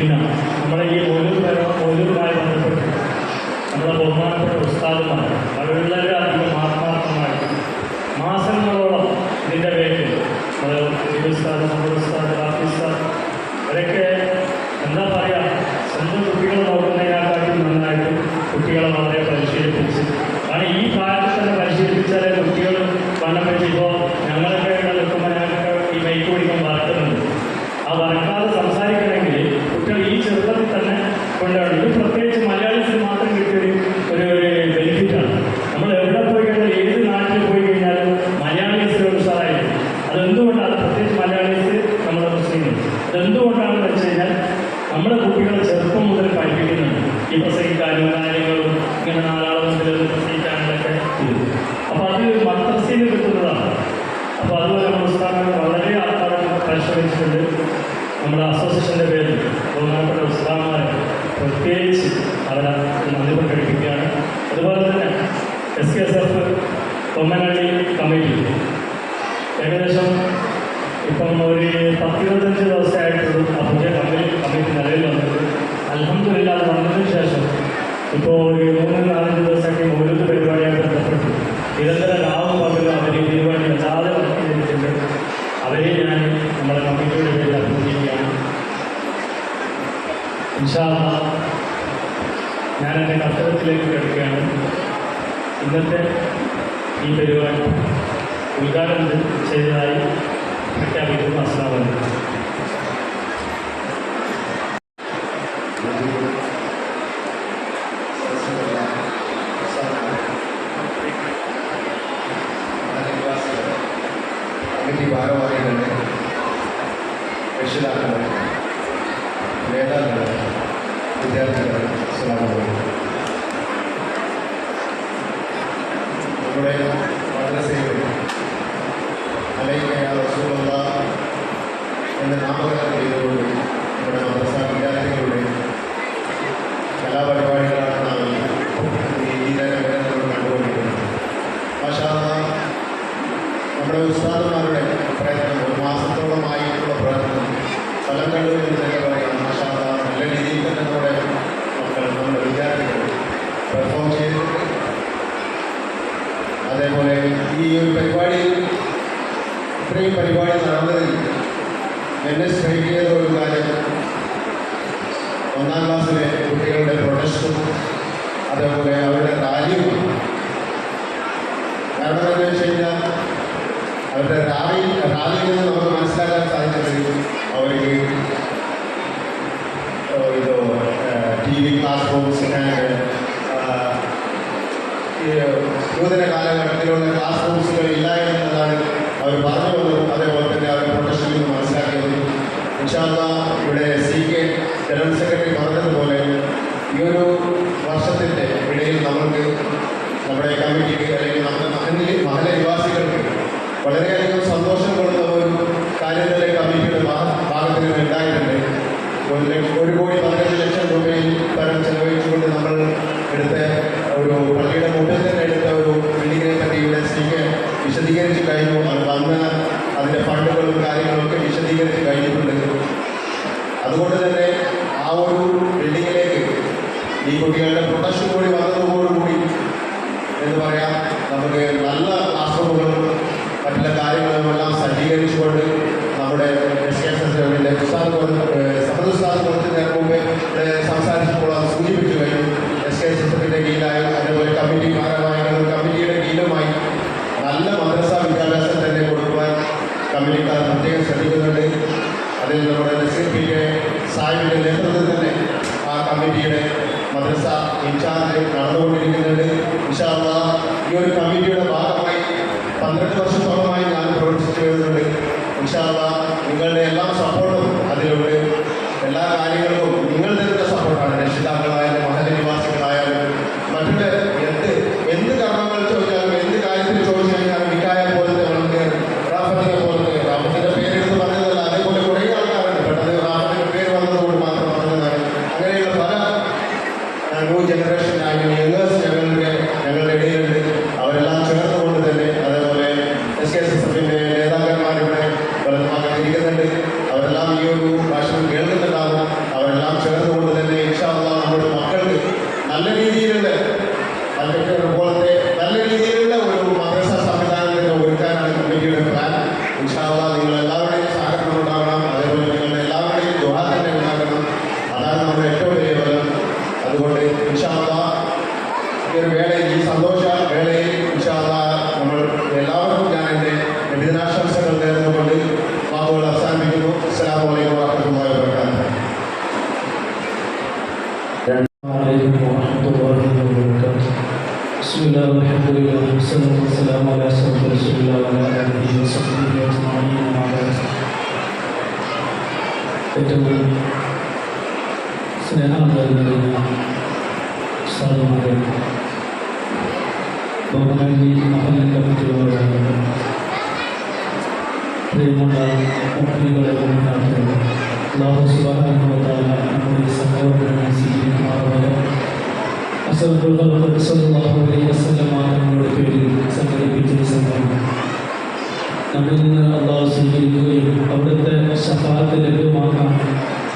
പിന്നെ നമ്മുടെ ഈ മൗലൂദുമായി ബന്ധപ്പെട്ട് നമ്മുടെ ബഹുമാനപ്പെട്ട ഉസ്താദുമാർ വളരെയധികം ആത്മാർത്ഥമായിട്ട് മാസങ്ങളോളം ഇതിൻ്റെ പേരിൽ ഉസ്താദ് നമ്മുടെ ഉസ്താദ് റാഫി ഉസ്താദ് അവരൊക്കെ എന്താ പറയുക, സ്വന്തം കുട്ടികളെ നോക്കുന്നതിനെക്കാട്ടും നന്നായിട്ട് കുട്ടികളെ വളരെ പരിശീലിപ്പിച്ച്, കാരണം ഈ കാലത്ത് തന്നെ പരിശീലിപ്പിച്ചാലേ കുട്ടികൾ വണ്ണം വെച്ച് ഇപ്പോൾ ഞങ്ങളൊക്കെ നിൽക്കുമ്പോൾ ഞങ്ങൾക്ക് ഈ മൈക്ക് പിടിക്കാൻ വറക്കുന്നുണ്ട്. ആ വറക്കാതെ സംസാരിക്കണമെങ്കിൽ കുട്ടികൾ ഈ ചെറുപ്പത്തിൽ തന്നെ കൊണ്ടുവരണം. ഇത് പ്രത്യേകിച്ച് മലയാളത്തിൽ മാത്രം കിട്ടിയൊരു ഒരു ബെനിഫിറ്റാണ്. നമ്മൾ എവിടെ പോയി കഴിഞ്ഞാൽ, ഏത് നാട്ടിൽ പോയി കഴിഞ്ഞാലും മലയാളീസിനോട് ഉഷാറായിരിക്കും. അതെന്തുകൊണ്ടാണ്? പ്രത്യേകിച്ച് മലയാളീസ് നമ്മുടെ മുസ്ലിങ്ങൾ. അതെന്തുകൊണ്ടാണെന്ന് വെച്ച് കഴിഞ്ഞാൽ നമ്മുടെ കുട്ടികളെ ചെറുപ്പം മുതൽ പഠിപ്പിക്കുന്നുണ്ട്. ഈ പ്രസംഗിക്കാനും കാര്യങ്ങളും ഇങ്ങനെ നാലാളെ മുതൽ പ്രസംഗിക്കാനൊക്കെ ഇത്. അപ്പോൾ അത് മദ്രസയിൽ കിട്ടുന്നതാണ്. അപ്പോൾ അതുപോലെ നമ്മുടെ ഉസ്താദുകൾ വളരെ ആൾക്കാരും പരിശ്രമിച്ചിട്ടുണ്ട്. നമ്മുടെ അസോസിയേഷൻ്റെ പേരിൽ ബഹുമാനപ്പെട്ട ഉസ്താദുമാരെ പ്രത്യേകിച്ച് അവരെ നന്ദി പ്രകടിപ്പിക്കുകയാണ്. അതുപോലെ തന്നെ SKSF കൊമ്മനഹള്ളി കമ്മിറ്റി ഏകദേശം ഇപ്പം ഒരു 10-25 ദിവസമായിട്ടുള്ളൂ ആ പുതിയ കമ്മിറ്റി നിലവിൽ വന്നത്. അൽഹംദുലില്ലാഹ് വന്നതിന് ശേഷം ഇപ്പോൾ ഒരു 3-4 ദിവസമായിട്ട് മൗലൂദ് പരിപാടിയായി ബന്ധപ്പെട്ട് നിരന്തര രാവും പകലും അവർ ഈ പരിപാടി അല്ലാതെ വർക്ക് ചെയ്തിട്ടുണ്ട്. അവരെ ഞാൻ നമ്മുടെ കമ്മിറ്റിയുടെ പേരിൽ അഭിനന്ദിക്കുകയാണ്. ഇൻഷാ അല്ലാഹ് ഞാൻ എൻ്റെ കർത്തവ്യത്തിലേക്ക് കിടക്കുകയാണ്. ഇന്നത്തെ ഈ പരിപാടി ഉദ്ഘാടനം ചെയ്തതായി പ്രഖ്യാപിക്കുന്നു. അസ്സലാമു അലൈക്കും. കമ്മിറ്റി ഭാരവാഹികളെ, രക്ഷിതാക്കളെ, നേതാക്കളെ, വിദ്യാർത്ഥികളെ, അസ്സലാമു അലൈക്കും. നമ്മുടെ മദ്രസയിൽ അലൈക യാ റസൂലല്ലാഹ് എന്ന നാമകരണം ചെയ്തുകൊണ്ട് നമ്മുടെ മദ്രസ വിദ്യാർത്ഥികളുടെ കലാപരിപാടികളാണ് നാം ഈ നഗരങ്ങളിൽ കണ്ടുകൊണ്ടിരിക്കുന്നത്. മാഷാ അല്ലാഹ്, നമ്മുടെ ഉസ്താദുമാരുടെ പ്രയത്നം, ഒരു മാസത്തോളമായിട്ടുള്ള പ്രയത്നം ഫലം കണ്ടു എന്ന് തന്നെ പറയാം. മാഷാ അല്ലാഹ്, നല്ല രീതിയിൽ തന്നെ നമ്മുടെ മക്കൾ, നമ്മുടെ വിദ്യാർത്ഥികൾ പെർഫോം ചെയ്തിട്ടുണ്ട്. അതേപോലെ ഈ ഒരു പരിപാടിയിൽ, ഇത്രയും പരിപാടി നടന്നതിൽ എന്നെ സ്ട്രൈക്ക് ചെയ്ത ഒരു കാര്യം, 1ാം ക്ലാസ്സിലെ കുട്ടികളുടെ പ്രൊട്ടസ്റ്റും അതേപോലെ അവരുടെ റാലിയും. കാരണം എന്താണെന്ന് വെച്ച് കഴിഞ്ഞാൽ അവരുടെ റാലിയിൽ നിന്ന് നമുക്ക് മനസ്സിലാക്കാൻ സാധിച്ചത് അവർക്ക് TV ക്ലാസ് റൂംസ്, നൂതന കാലഘട്ടത്തിലുള്ള ക്ലാസ് റൂംസുകൾ ഇല്ല എന്നതാണ് അവർ പറഞ്ഞു വന്നതും അതേപോലെ തന്നെ അവർ പ്രൊട്ടക്ഷനിൽ നിന്ന് മനസ്സിലാക്കിയത്. ഇൻഷാ അല്ലാഹ്, ഇവിടെ CK ജനറൽ സെക്രട്ടറി പറഞ്ഞതുപോലെ ഈ ഒരു വർഷത്തിൻ്റെ ഇടയിൽ നമ്മൾക്ക് നമ്മുടെ കമ്മിറ്റിക്ക് അല്ലെങ്കിൽ നമ്മുടെ മഹല നിവാസികൾക്ക് വളരെയധികം സന്തോഷം കൊടുത്ത ഒരു കാര്യം തന്നെ കമ്മിറ്റിയുടെ ഭാഗത്ത് നിന്ന് ഉണ്ടായിട്ടുണ്ട്. 1,15,00,000 രൂപയിൽ പരം ചെലവഴിച്ചുകൊണ്ട് നമ്മൾ എടുത്ത ഒരു പള്ളിയുടെ മുമ്പിൽ തന്നെ എടുത്ത ഒരു ബിൽഡിങ്ങിനെ പറ്റി ഇവിടെ CK വിശദീകരിച്ച് കഴിഞ്ഞു. അത് വന്ന് അതിൻ്റെ ഫണ്ടുകളും കാര്യങ്ങളൊക്കെ വിശദീകരിച്ച് കഴിഞ്ഞിട്ടുണ്ട്. അതുകൊണ്ട് തന്നെ ആ ഒരു ബിൽഡിങ്ങിലേക്ക് ഈ കുട്ടികളുടെ പ്രൊട്ടക്ഷൻ കൂടി വന്നതോടുകൂടി എന്ന് പറയാം, നമുക്ക് നല്ല ക്ലാസ് റൂമുകളും മറ്റുള്ള കാര്യങ്ങളുമെല്ലാം സജ്ജീകരിച്ചുകൊണ്ട് നമ്മുടെ SKSF-ൻ്റെ ഉസ്താദ് കുറച്ച് നേരം മുമ്പേ സംസാരിച്ചപ്പോൾ അത് സൂചിപ്പിച്ചു കഴിഞ്ഞു. SKSF-ൻ്റെ കീഴിലായി അതേപോലെ കമ്മിറ്റി ഭാരവാഹികളും കമ്മിറ്റിയുടെ കീഴിലുമായി നല്ല മദ്രസ വിദ്യാഭ്യാസം തന്നെ കൊടുക്കുവാൻ കമ്മിറ്റിക്കാർ പ്രത്യേകം ശ്രദ്ധിക്കുന്നുണ്ട്. അതിൽ നമ്മുടെ NSP സാഹിബിൻ്റെ നേതൃത്വത്തിൽ തന്നെ ആ കമ്മിറ്റിയുടെ മദ്രസ ഇൻചാർജ് നടന്നുകൊണ്ടിരിക്കുന്നുണ്ട്. ഇൻഷാ അല്ലാഹ്, ഈ ഒരു കമ്മിറ്റിയുടെ ഭാഗമായി 12 വർഷത്തോളമായി ഞാൻ പ്രവർത്തിച്ചു വരുന്നുണ്ട്. ഇൻഷാ അല്ലാഹ്, നിങ്ങളുടെ എല്ലാ സപ്പോർട്ടും അതിലുണ്ട്. എല്ലാ കാര്യങ്ങൾക്കും നിങ്ങൾ തരുന്ന സപ്പോർട്ടാണ്. രക്ഷിതാക്കളായാലും മഹല നിവാസികളായാലും മറ്റുള്ള എന്ത് കർമ്മങ്ങൾ ചോദിച്ചാലും എന്ത് കാര്യത്തിൽ ചോദിച്ചു കഴിഞ്ഞാൽ മിക്കായ പോലത്തെ നമുക്ക് റാഫത്തിനെ പോലത്തെ, റാഫത്തിൻ്റെ പേരെടുത്ത് പറഞ്ഞതല്ല, അതേപോലെ കുറേ ആൾക്കാരുണ്ട്. പെട്ടെന്ന് റാഫത്തിൻ്റെ പേര് വന്നതുകൊണ്ട് മാത്രം പറഞ്ഞതാണ്. അങ്ങനെയുള്ള പല ന്യൂ ജനറേഷൻ യങ്ങേഴ്സ് ഞങ്ങളുടെ ഇടയിലുണ്ട്. അവരെല്ലാം ചേർന്നുകൊണ്ട് തന്നെ അതേപോലെ SKSF-ൻ്റെ നേതാക്കന്മാരിവിടെ വലതുഭാഗത്ത് ഇരിക്കുന്നുണ്ട്. അവരെല്ലാം ഈ ഒരു ഭാഷണം കേൾക്കുന്നുണ്ടാകും. അവരെല്ലാം ഈ ഒരു വേളയിൽ, ഈ സന്തോഷ വേളയിൽ ഇൻഷാ അല്ലാഹ് നമ്മൾ എല്ലാവർക്കും ഞാൻ എൻ്റെ നബിദിനാശംസകൾ നേർന്നുകൊണ്ട് വാക്കുകൾ അവസാനിപ്പിക്കുന്നു. അസ്സലാമു അലൈക്കും വറഹ്മത്തുള്ളാഹി വബറകാതുഹു. عليكم ورحمة الله وبركاته. بسم الله والحمد لله والصلاة والسلام على أشرف رسول الله وعلى آله وصحبه أجمعين وما بعد. ഏറ്റവും സ്നേഹം നൽകുന്ന സാധുമാരെ, ബഹുമാനി മഹല്ല് കമ്മിറ്റികളോട്, പ്രിയമുള്ള മുഖ്മികളെ മുന്നാട്ടുകൾ, അല്ലാഹു സുബ്ഹാനഹു വ തആല നമ്മുടെ ഈ സഹോദരനെ സ്വീകരിക്കുമാറാകട്ടെ. അസ്സലാമു അലൈക്കും സല്ലല്ലാഹു അലൈഹി വസല്ലം തങ്ങളുടെ പേരിൽ സംഘടിപ്പിച്ച ഈ സംഘം നമ്മിൽ നിന്ന് അല്ലാഹു സ്വീകരിക്കുകയും അവിടുത്തെ ശഫാഅത്ത് ലഭ്യമാക്കാൻ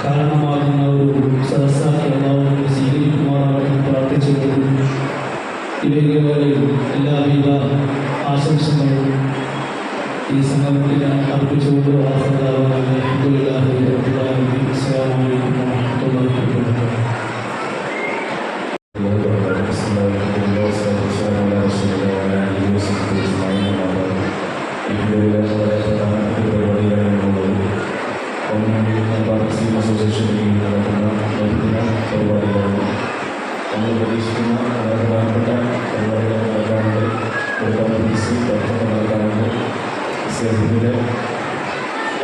കാരണമാകുന്ന ഒരു സദസ്സാക്കി അല്ലാഹു സ്വീകരിക്കുമാറാകട്ടെ പ്രാർത്ഥിച്ചുകൊണ്ട് ഇവരുടെയും എല്ലാവിധ ആശംസകളും ഈ സംഗമത്തിന് അർപ്പിച്ചുകൊണ്ട് അൽഹംദുലില്ലാഹി റബ്ബിൽ ആലമീൻ. അസ്സലാമു അലൈക്കും വറഹ്മത്തുള്ളാഹി വബറകാതുഹു.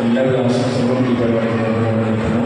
എല്ലാവരും ആശംസകളും ഈ പരിപാടികൾ നടത്തുന്നു.